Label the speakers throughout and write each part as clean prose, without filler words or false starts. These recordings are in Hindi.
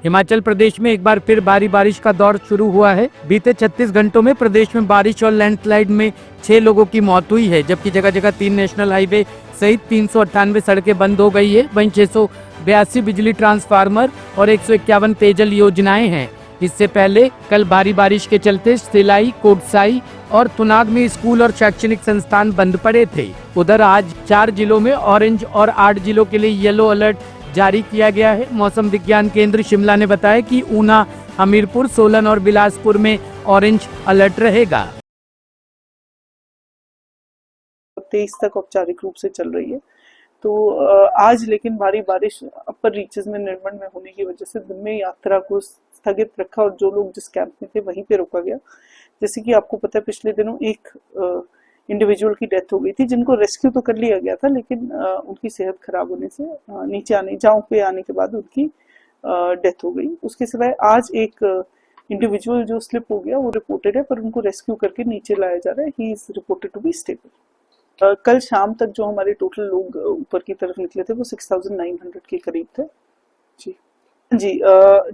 Speaker 1: हिमाचल प्रदेश में एक बार फिर भारी बारिश का दौर शुरू हुआ है। बीते 36 घंटों में प्रदेश में बारिश और लैंडस्लाइड में 6 लोगों की मौत हुई है, जबकि जगह जगह 3 नेशनल हाईवे सहित 398 सड़कें बंद हो गई है। वहीं 682 बिजली ट्रांसफार्मर और 151 पेयजल योजनाएं हैं। इससे पहले कल भारी बारिश के चलते सिलाई, कोटसाई और तुनाग में स्कूल और शैक्षणिक संस्थान बंद पड़े थे। उधर आज 4 जिलों में ऑरेंज और 8 जिलों के लिए येलो अलर्ट जारी किया गया है। मौसम विज्ञान केंद्र शिमला ने बताया कि ऊना, हमीरपुर, सोलन और बिलासपुर में ऑरेंज अलर्ट रहेगा।
Speaker 2: 23 तक औपचारिक रूप से चल रही है। तो आज लेकिन भारी बारिश अपर रीचेस में निर्मंड में होने की वजह से दिन में यात्रा को स्थगित रखा और जो लोग जिस कैंप में थे वहीं पे रोका गया। जैसे कि आपको पता है पिछले दिनों एक इंडिविजुअल की डेथ हो गई थी, जिनको रेस्क्यू तो कर लिया गया था, लेकिन उनकी सेहत खराब होने से नीचे जाँव पे आने के बाद उनकी डेथ हो गई। उसके सिवाय आज एक इंडिविजुअल जो स्लिप हो गया वो रिपोर्टेड है, पर उनको रेस्क्यू करके नीचे लाया जा रहा है। He is reported to be stable. कल शाम तक जो हमारे टोटल लोग ऊपर की तरफ निकले थे वो 6900 के करीब थे। जी,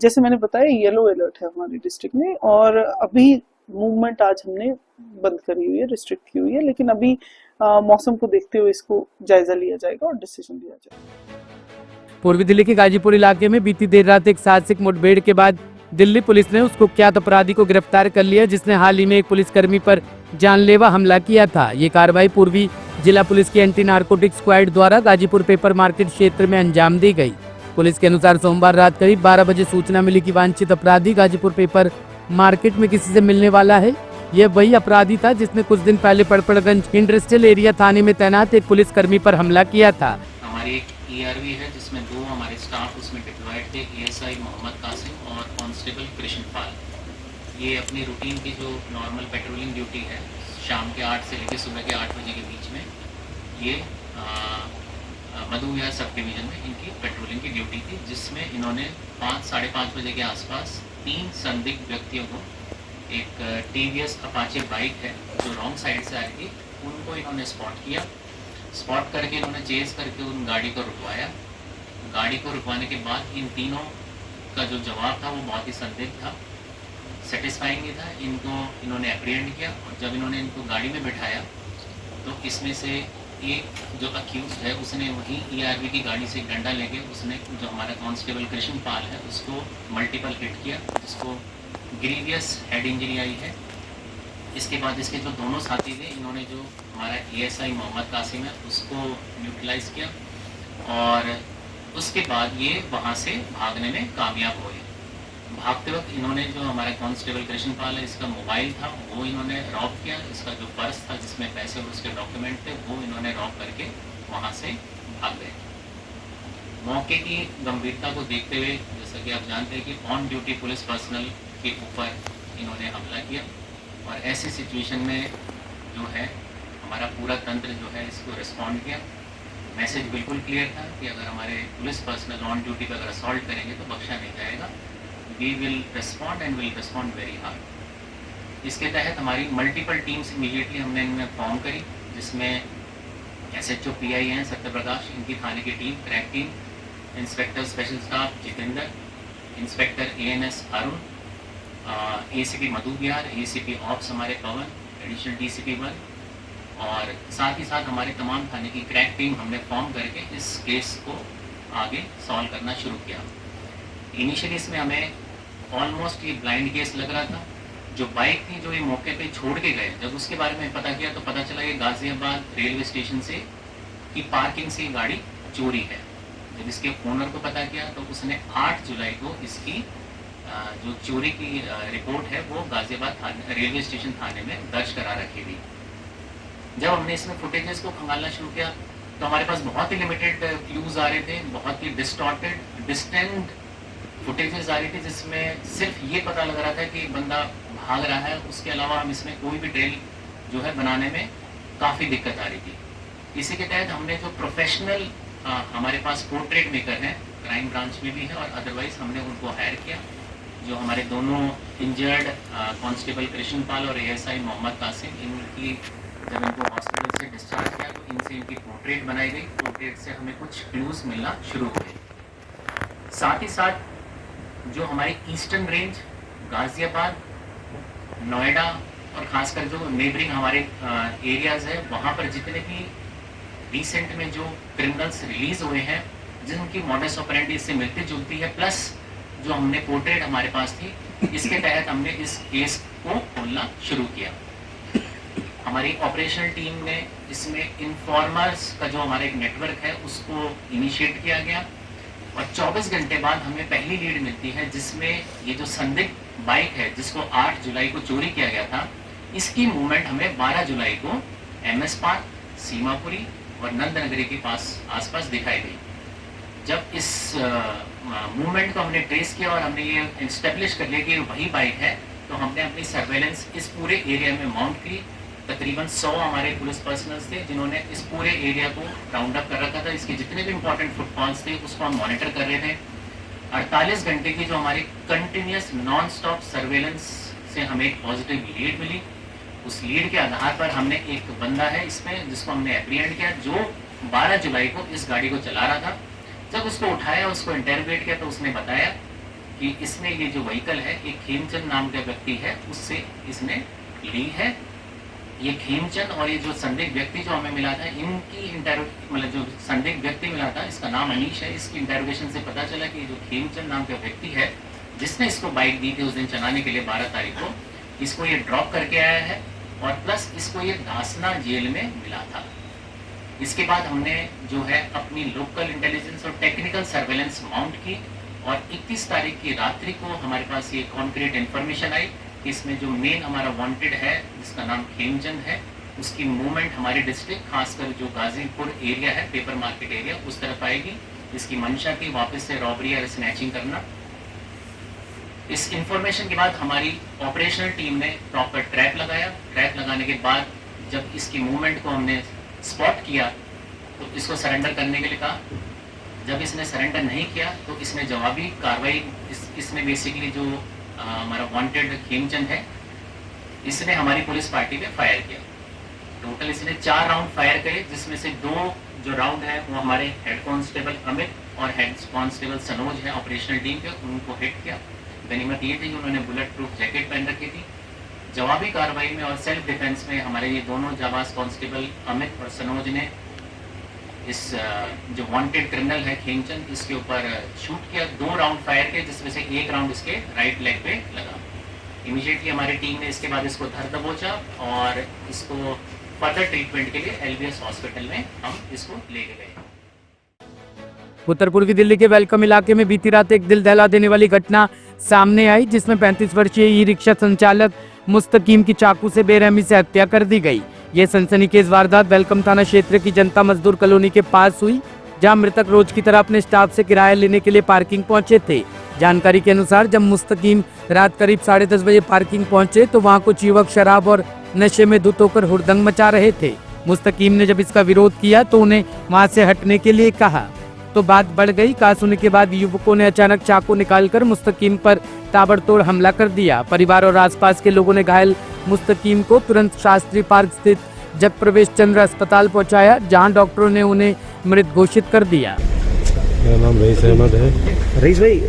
Speaker 2: जैसे मैंने बताया येलो अलर्ट है हमारे डिस्ट्रिक्ट में, और अभी मूवमेंट आज हमने बंद करी हुई है, रिस्ट्रिक्ट की हुई है, लेकिन अभी मौसम को देखते हुए इसको जायजा लिया जाएगा और डिसीजन लिया जाएगा।
Speaker 1: पूर्वी दिल्ली के गाजीपुर इलाके में बीती देर रात एक साहसिक मुठभेड़ के बाद दिल्ली पुलिस ने उस कुख्यात अपराधी को गिरफ्तार कर लिया, जिसने हाल ही में एक पुलिसकर्मी पर जानलेवा हमला किया था। ये कार्रवाई पूर्वी जिला पुलिस की एंटी नारकोटिक स्क्वाड द्वारा गाजीपुर पेपर मार्केट क्षेत्र में अंजाम दी गई। पुलिस के अनुसार सोमवार रात करीब 12 बजे सूचना मिली कि वांछित अपराधी गाजीपुर पेपर मार्केट में किसी से मिलने वाला है। यह वही अपराधी था जिसने कुछ दिन पहले पड़पड़गंज इंडस्ट्रियल एरिया थाने में तैनात एक पुलिसकर्मी पर हमला किया था।
Speaker 3: हमारी एक ERV है जिसमें 2 हमारे स्टाफ उसमें डिप्लॉयड थे, ASI मोहम्मद कासिम और कांस्टेबल कृष्णपाल। ये अपनी रूटीन की जो नॉर्मल पेट्रोलिंग ड्यूटी है शाम के 8 से लेकर सुबह के 8 बजे के बीच में, ये मधु विहार सब डिवीजन में इनकी पेट्रोलिंग की ड्यूटी थी, जिसमें इन्होंने 5-साढ़े 5 बजे के आसपास 3 संदिग्ध व्यक्तियों को, एक TVS अपाचे बाइक है जो रॉन्ग साइड से आई थी, उनको इन्होंने स्पॉट किया। स्पॉट करके इन्होंने चेज करके उन गाड़ी को रुकवाया। गाड़ी को रुकवाने के बाद इन तीनों का जो जवाब था वो बहुत ही संदिग्ध था, सेटिस्फाइंग नहीं था। इनको इन्होंने एप्रीहेंड किया और जब इन्होंने इनको गाड़ी में बिठाया तो इसमें से एक जो अक्यूज है उसने वहीं ERV की गाड़ी से डंडा लेके उसने जो हमारा कांस्टेबल कृष्णपाल है उसको मल्टीपल हिट किया, जिसको ग्रीवियस हेड इंजरी आई है। इसके बाद इसके जो दोनों साथी थे इन्होंने जो हमारा ASI मोहम्मद कासिम है उसको न्यूट्रलाइज किया और उसके बाद ये वहाँ से भागने में कामयाब हुए। भागते वक्त इन्होंने जो हमारा कांस्टेबल कृष्णपाल है इसका मोबाइल था वो इन्होंने रॉब किया। इसका जो पर्स था जिसमें पैसे और उसके डॉक्यूमेंट थे वो इन्होंने रॉब करके वहाँ से भाग गए। मौके की गंभीरता को देखते हुए जैसा कि आप जानते हैं कि ऑन ड्यूटी पुलिस पर्सनल के ऊपर इन्होंने हमला किया और ऐसी सिचुएशन में जो है हमारा पूरा तंत्र जो है इसको रिस्पॉन्ड किया। मैसेज बिल्कुल क्लियर था कि अगर हमारे पुलिस पर्सनल ऑन ड्यूटी पर अगर असॉल्ट करेंगे तो बख्शा नहीं जाएगा। We will respond and will respond very hard. इसके तहत हमारी मल्टीपल टीम्स इमीडिएटली हमने इनमें फॉर्म करी, जिसमें SHO PI हैं सत्य प्रकाश, इनकी थाने की team, crack team, inspector special staff Jitendra, inspector ANS Arun, ACP मधु विहार, ACP ऑप्स हमारे पवन, एडिशनल DCP 1 और साथ ही साथ हमारे तमाम थाने की क्रैक टीम हमने फॉर्म करके इस केस को आगे सॉल्व करना शुरू किया। इनिशियली इसमें हमें ऑलमोस्ट ये ब्लाइंड केस लग रहा था। जो बाइक थी जो ये मौके पे छोड़ के गए, जब उसके बारे में पता किया तो पता चला ये गाजियाबाद रेलवे स्टेशन से की पार्किंग से गाड़ी चोरी है। जब इसके ओनर को पता किया तो उसने 8 जुलाई को इसकी जो चोरी की रिपोर्ट है वो गाजियाबाद थाने रेलवे स्टेशन थाने में दर्ज करा रखी थी। जब हमने इसमें फुटेजेस को खंगालना शुरू किया तो हमारे पास बहुत ही लिमिटेड क्लूज आ रहे थे, बहुत ही डिस्टॉर्टेड डिस्टेंट फुटेजेस आ रही थी, जिसमें सिर्फ ये पता लग रहा था कि बंदा भाग रहा है। उसके अलावा हम इसमें कोई भी ट्रेल जो है बनाने में काफ़ी दिक्कत आ रही थी। इसी के तहत हमने जो प्रोफेशनल हमारे पास पोर्ट्रेट मेकर हैं क्राइम ब्रांच में भी है और अदरवाइज हमने उनको हायर किया। जो हमारे दोनों इंजर्ड कांस्टेबल कृष्णपाल और ASI मोहम्मद कासिम, इनकी जब इनको हॉस्पिटल से डिस्चार्ज किया तो इनसे इनकी पोर्ट्रेट बनाई गई। पोर्ट्रेट से हमें कुछ क्लूज मिलना शुरू हुए। साथ ही साथ जो हमारे ईस्टर्न रेंज, गाजियाबाद, नोएडा और खासकर जो नेबरिंग हमारे एरियाज है, वहाँ पर जितने भी रिसेंट में जो क्रिमिनल्स रिलीज हुए हैं, जिनकी मॉडस ऑपरेंडी इससे मिलती जुलती है, प्लस जो हमने पोर्ट्रेट हमारे पास थी, इसके तहत हमने इस केस को खोलना शुरू किया। हमारी ऑपरेशनल टीम ने इसमें इन्फॉर्मर्स का जो हमारा एक नेटवर्क है उसको इनिशिएट किया गया और 24 घंटे बाद हमें पहली लीड मिलती है, जिसमें ये जो संदिग्ध बाइक है जिसको 8 जुलाई को चोरी किया गया था, इसकी मूवमेंट हमें 12 जुलाई को MS पार्क, सीमापुरी और नंदनगरी के आसपास दिखाई दी। जब इस मूवमेंट को हमने ट्रेस किया और हमने ये एस्टेब्लिश कर लिया कि वही बाइक है, तो हमने अपनी सर्वेलेंस इस पूरे एरिया में माउंट की। तकरीबन 100 हमारे पुलिस पर्सनल्स थे जिन्होंने इस पूरे एरिया को राउंड अप कर रखा था। इसके जितने भी इंपॉर्टेंट फुटफॉल्स थे उसको हम मॉनिटर कर रहे थे। 48 घंटे की जो हमारी कंटिन्यूस नॉन स्टॉप सर्वेलेंस से हमें एक पॉजिटिव लीड मिली। उस लीड के आधार पर हमने एक बंदा है इसमें जिसको हमने एप्रीहेंड किया, जो 12 जुलाई को इस गाड़ी को चला रहा था। जब उसको उठाया, उसको इंटरोगेट किया, तो उसने बताया कि इसने ये जो व्हीकल है एक खेमचंद नाम का व्यक्ति है उससे इसने ली है। ये खेमचंद और ये जो संदिग्ध व्यक्ति जो हमें मिला था, इनकी मतलब जो संदिग्ध व्यक्ति मिला था इसका नाम अनीश है। इसकी इंटरोगेशन से पता चला कि जो खेमचंद नाम का व्यक्ति है जिसने इसको बाइक दी थी उस दिन चलाने के लिए 12 तारीख को, इसको ये ड्रॉप करके आया है और प्लस इसको ये धासना जेल में मिला था। इसके बाद हमने जो है अपनी लोकल इंटेलिजेंस और टेक्निकल सर्वेलेंस माउंट की और 31 तारीख की रात्रि को हमारे पास ये कॉन्क्रीट इन्फॉर्मेशन आई कि इसमें जो मेन हमारा वांटेड है जिसका नाम खेमचंद है, उसकी मूवमेंट हमारे डिस्ट्रिक्ट खासकर जो गाजीपुर एरिया है, पेपर मार्केट एरिया, उस तरफ आएगी। इसकी मंशा थी वापस से रॉबरी या स्नैचिंग करना। इस इंफॉर्मेशन के बाद हमारी ऑपरेशनल टीम ने प्रॉपर ट्रैप लगाया। ट्रैप लगाने के बाद जब इसकी मूवमेंट को हमने स्पॉट किया तो इसको सरेंडर करने के लिए कहा। जब इसने सरेंडर नहीं किया तो इसने जवाबी कार्रवाई, इसने बेसिकली जो हमारा वांटेड खेमचंद है, इसने हमारी पुलिस पार्टी पे फायर किया। टोटल इसने 4 राउंड फायर करे, जिसमें से 2 जो राउंड है वो हमारे हेड कांस्टेबल अमित और हेड कांस्टेबल सनोज है ऑपरेशनल टीम के, उनको हिट किया। गनीमत ये थी कि उन्होंने बुलेट प्रूफ जैकेट पहन रखी थी। जवाबी कार्रवाई में और सेल्फ डिफेंस में हमारे ये दोनों जाबाज कांस्टेबल अमित और सनोज ने इस जो वांटेड क्रिमिनल है खेमचंद, इसके ऊपर शूट किया। 2 राउंड फायर किए जिसमें से 1 राउंड इसके राइट लेग पे लगा। इमीडिएटली हमारी टीम ने इसके बाद इसको धर दबोचा और इसको फर्दर ट्रीटमेंट के लिए LBS हॉस्पिटल में हम इसको लेके गए।
Speaker 1: उत्तर पूर्वी दिल्ली के वेलकम इलाके में बीती रात एक दिल दहला देने वाली घटना सामने आई, जिसमें 35 वर्षीय ई-रिक्शा संचालक मुस्तकीम की चाकू से बेरहमी से हत्या कर दी गई। ये सनसनीखेज वारदात वेलकम थाना क्षेत्र की जनता मजदूर कॉलोनी के पास हुई, जहां मृतक रोज की तरह अपने स्टाफ से किराया लेने के लिए पार्किंग पहुंचे थे। जानकारी के अनुसार जब मुस्तकीम रात करीब 10:30 बजे पार्किंग पहुंचे तो वहां कुछ युवक शराब और नशे में धुत होकर हुड़दंग मचा रहे थे। मुस्तकीम ने जब इसका विरोध किया तो उन्हें वहां से हटने के लिए कहा, तो बात बढ़ गई। कहा सुनने के बाद युवकों ने अचानक चाकू निकालकर मुस्तकीम पर ताबड़तोड़ हमला कर दिया। परिवार और आसपास के लोगों ने घायल मुस्तकीम को तुरंत शास्त्री पार्क स्थित जब प्रवेश चंद्र अस्पताल पहुंचाया, जहां डॉक्टरों ने उन्हें मृत घोषित कर दिया।
Speaker 4: मेरा नाम रईस अहमद है।
Speaker 5: रईस भाई,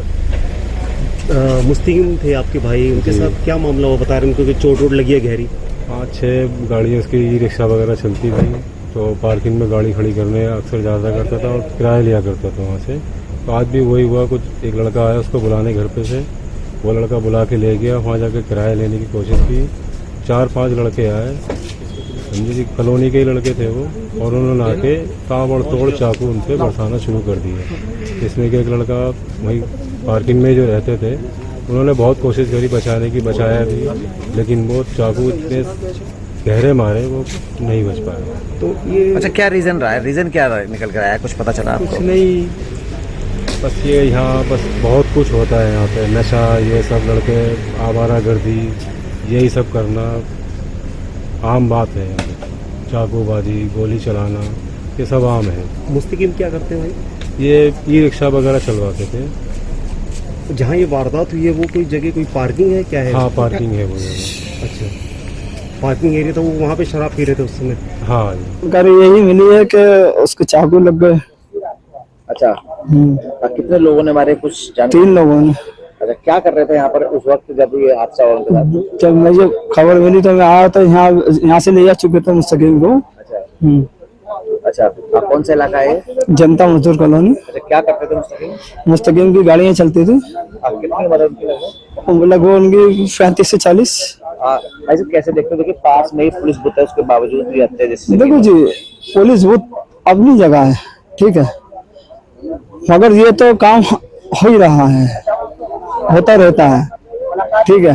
Speaker 5: मुस्तकीम थे आपके भाई, उनके साथ क्या मामला हुआ बता रहे हैं? उनको चोट वोट लगी है गहरी?
Speaker 4: 5-6 गाड़ियाँ उसकी ई-रिक्शा वगैरह चलती थी, तो पार्किंग में गाड़ी खड़ी करने अक्सर जाता करता था और किराया लिया करता था वहाँ से। तो आज भी वही हुआ, कुछ एक लड़का आया उसको बुलाने घर पे से, वो लड़का बुला के ले गया, वहाँ जाकर किराया लेने की कोशिश की। 4-5 लड़के आए, समझे जी, कॉलोनी के ही लड़के थे वो, और उन्होंने आके ताबड़तोड़ चाकू उनसे बरसाना शुरू कर दिए। इसमें कि एक लड़का वहीं पार्किंग में जो रहते थे, उन्होंने बहुत कोशिश करी बचाने की, बचाया भी, लेकिन वो चाकू इतने गहरे मारे वो नहीं बच पाया।
Speaker 5: तो ये
Speaker 6: अच्छा, क्या रीजन रहा है? रीजन क्या निकल कर आया, कुछ पता चला आपको?
Speaker 4: कुछ नहीं, बस ये यहाँ बस बहुत कुछ होता है यहाँ पे, नशा, ये सब लड़के आवारागर्दी, यही सब करना आम बात है यहाँ पे। चाकूबाजी, गोली चलाना, ये सब आम है।
Speaker 5: मुस्तकीम क्या करते हैं भाई?
Speaker 4: ये ई-रिक्शा वगैरह चलवाते थे।
Speaker 5: जहाँ ये वारदात हुई है वो कोई जगह, कोई पार्किंग है क्या है?
Speaker 4: हाँ, पार्किंग है वो।
Speaker 5: अच्छा, पार्किंग एरिया, तो वो वहाँ पे शराब पी रहे थे उस समय?
Speaker 4: हाँ,
Speaker 7: जानकारी यही मिली है कि उसके चाकू लग गए।
Speaker 6: अच्छा, कितने लोगों ने मारे, कुछ
Speaker 7: 3 लोगों ने।
Speaker 6: अच्छा, क्या कर रहे थे यहाँ पर उस वक्त जब ये हादसा हुआ उनके साथ?
Speaker 7: जब मुझे खबर मिली तो मैं आया तो यहाँ से ले जा चुके थे मुस्तकीम को।
Speaker 6: अच्छा अच्छा, आप कौन सा इलाका है?
Speaker 7: जनता मजदूर कॉलोनी।
Speaker 6: अच्छा, क्या करते थे मुस्तकीम?
Speaker 7: मुस्तकीम की गाड़ियाँ चलती थी,
Speaker 6: आप कितनी मदद की लगभग?
Speaker 7: लगभग उनकी 35 से 40।
Speaker 6: ऐसे कैसे देखते हो कि पास में ही पुलिस बूथ है, उसके बावजूद भी हत्या जैसे?
Speaker 7: देखो जी, पुलिस बूथ अपनी जगह है, ठीक है, मगर ये तो काम हो ही रहा है, होता रहता है, ठीक है।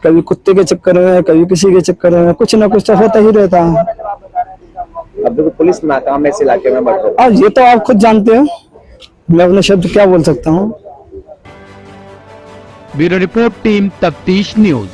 Speaker 7: कभी कुत्ते के चक्कर में, कभी किसी के चक्कर में, कुछ ना कुछ तो होता ही रहता है।
Speaker 6: अब देखो पुलिस नाकाम है इस इलाके में, बट
Speaker 7: अब ये तो आप खुद जानते हो, मैं अपने शब्द क्या बोल सकता हूँ।
Speaker 1: ब्यूरो रिपोर्ट, टीम तफ्तीश न्यूज।